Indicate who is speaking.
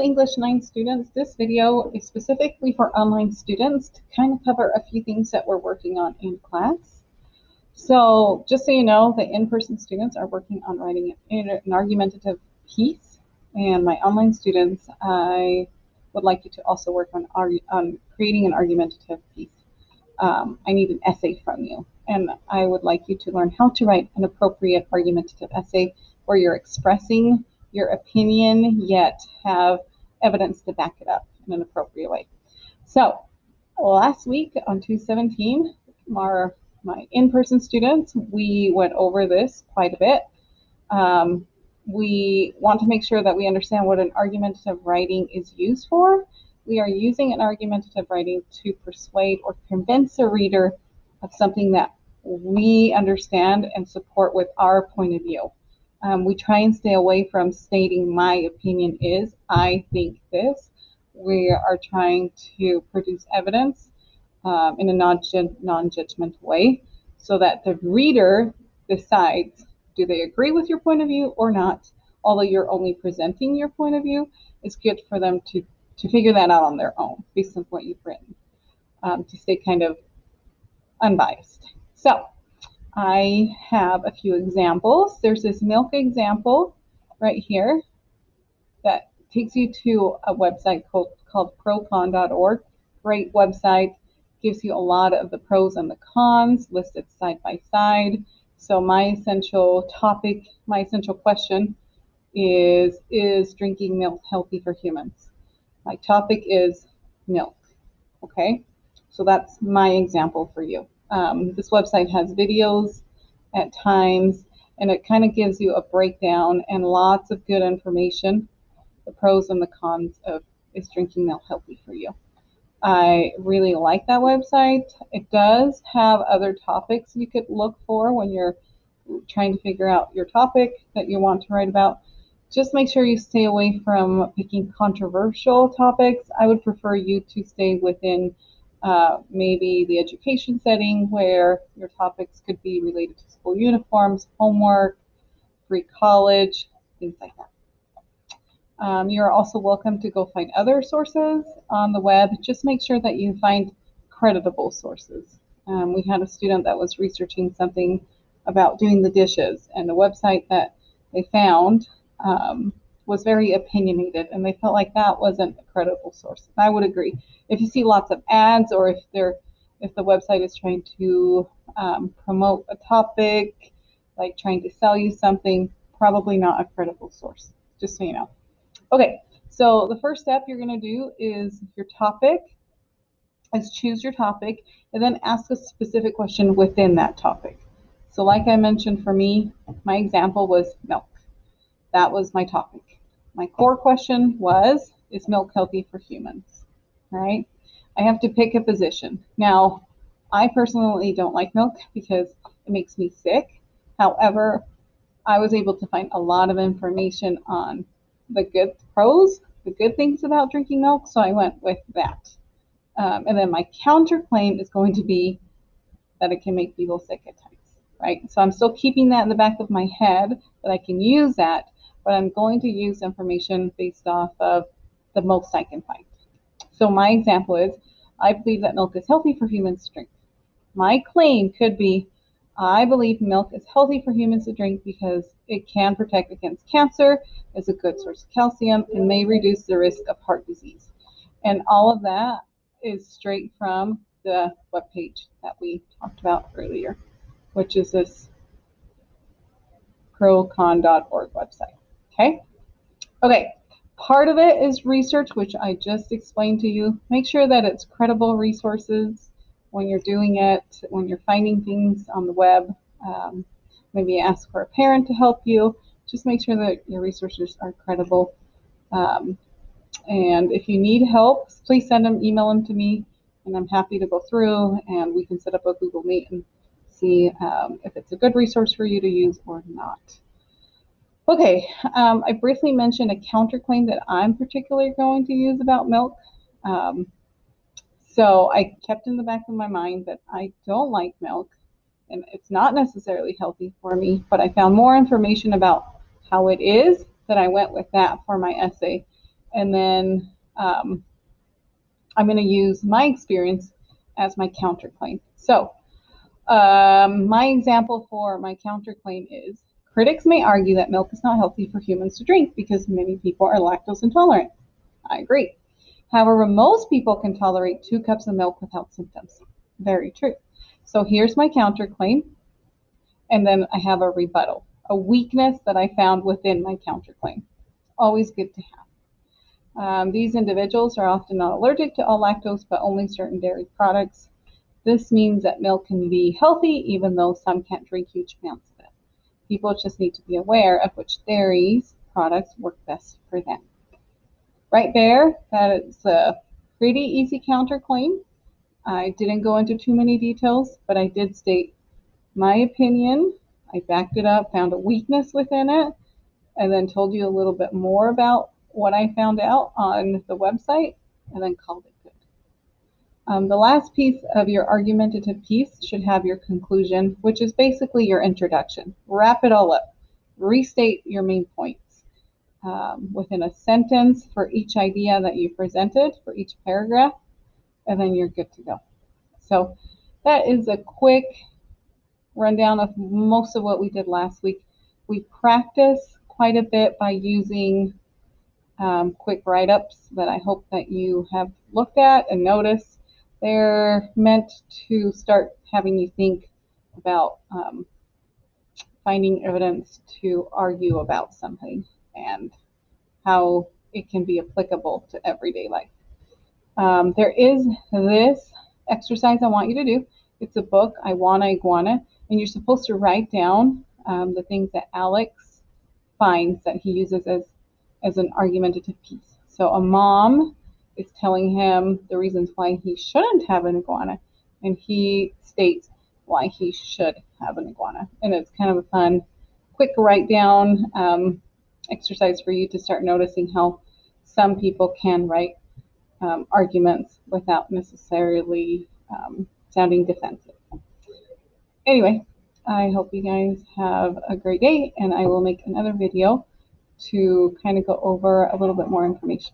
Speaker 1: English 9 students. This video is specifically for online students to kind of cover a few things that we're working on in class. So just so you know, the in-person students are working on writing an argumentative piece, and my online students, I would like you to also work on creating an argumentative piece. I need an essay from you, and I would like you to learn how to write an appropriate argumentative essay where you're expressing your opinion yet have evidence to back it up in an appropriate way. So last week on 217, my in-person students, we went over this quite a bit. We want to make sure that we understand what an argumentative writing is used for. We are using an argumentative writing to persuade or convince a reader of something that we understand and support with our point of view. We try and stay away from stating my opinion is, I think this. We are trying to produce evidence in a non-judgmental way so that the reader decides, do they agree with your point of view or not? Although you're only presenting your point of view, it's good for them to figure that out on their own based on what you've written, to stay kind of unbiased. So I have a few examples. There's this milk example right here that takes you to a website called procon.org. Great website, gives you a lot of the pros and the cons listed side by side. So my essential topic, my essential question is drinking milk healthy for humans? My topic is milk, okay? So that's my example for you. This website has videos at times, and it kind of gives you a breakdown and lots of good information, the pros and the cons of is drinking milk healthy for you. I really like that website. It does have other topics you could look for when you're trying to figure out your topic that you want to write about. Just make sure you stay away from picking controversial topics. I would prefer you to stay within maybe the education setting where your topics could be related to school uniforms, homework, free college, things like that. You're also welcome to go find other sources on the web. Just make sure that you find creditable sources. We had a student that was researching something about doing the dishes, and the website that they found was very opinionated, and they felt like that wasn't a credible source. I would agree. If you see lots of ads, or if the website is trying to promote a topic, like trying to sell you something, probably not a credible source, just so you know. Okay, so the first step you're going to do is your topic, is choose your topic, and then ask a specific question within that topic. So like I mentioned, for me, my example was milk. That was my topic. My core question was, is milk healthy for humans? Right? I have to pick a position. Now, I personally don't like milk because it makes me sick. However, I was able to find a lot of information on the good pros, the good things about drinking milk, so I went with that. And then my counterclaim is going to be that it can make people sick at times, right? So I'm still keeping that in the back of my head that I can use that, but I'm going to use information based off of the most I can find. So my example is, I believe that milk is healthy for humans to drink. My claim could be, I believe milk is healthy for humans to drink because it can protect against cancer, is a good source of calcium, and may reduce the risk of heart disease. And all of that is straight from the webpage that we talked about earlier, which is this procon.org website. Okay, part of it is research, which I just explained to you. Make sure that it's credible resources when you're doing it, when you're finding things on the web. Maybe ask for a parent to help you. Just make sure that your resources are credible. And if you need help, please email them to me, and I'm happy to go through, and we can set up a Google Meet and see if it's a good resource for you to use or not. Okay, I briefly mentioned a counterclaim that I'm particularly going to use about milk. So I kept in the back of my mind that I don't like milk, and it's not necessarily healthy for me, but I found more information about how it is that I went with that for my essay. and then I'm going to use my experience as my counterclaim. So my example for my counterclaim is, critics may argue that milk is not healthy for humans to drink because many people are lactose intolerant. I agree. However, most people can tolerate 2 cups of milk without symptoms. Very true. So here's my counterclaim, and then I have a rebuttal, a weakness that I found within my counterclaim. Always good to have. These individuals are often not allergic to all lactose, but only certain dairy products. This means that milk can be healthy, even though some can't drink huge amounts of it. People just need to be aware of which dairy products work best for them. Right there, that is a pretty easy counterclaim. I didn't go into too many details, but I did state my opinion. I backed it up, found a weakness within it, and then told you a little bit more about what I found out on the website, and then called it good. The last piece of your argumentative piece should have your conclusion, which is basically your introduction. Wrap it all up. Restate your main points within a sentence for each idea that you presented, for each paragraph, and then you're good to go. So that is a quick rundown of most of what we did last week. We practiced quite a bit by using quick write-ups that I hope that you have looked at and noticed. They're meant to start having you think about finding evidence to argue about something and how it can be applicable to everyday life. There is this exercise I want you to do. It's a book, I Wanna Iguana, and you're supposed to write down the things that Alex finds that he uses as an argumentative piece. So a mom is telling him the reasons why he shouldn't have an iguana, and he states why he should have an iguana. And it's kind of a fun, quick write down exercise for you to start noticing how some people can write arguments without necessarily sounding defensive. Anyway, I hope you guys have a great day, and I will make another video to kind of go over a little bit more information.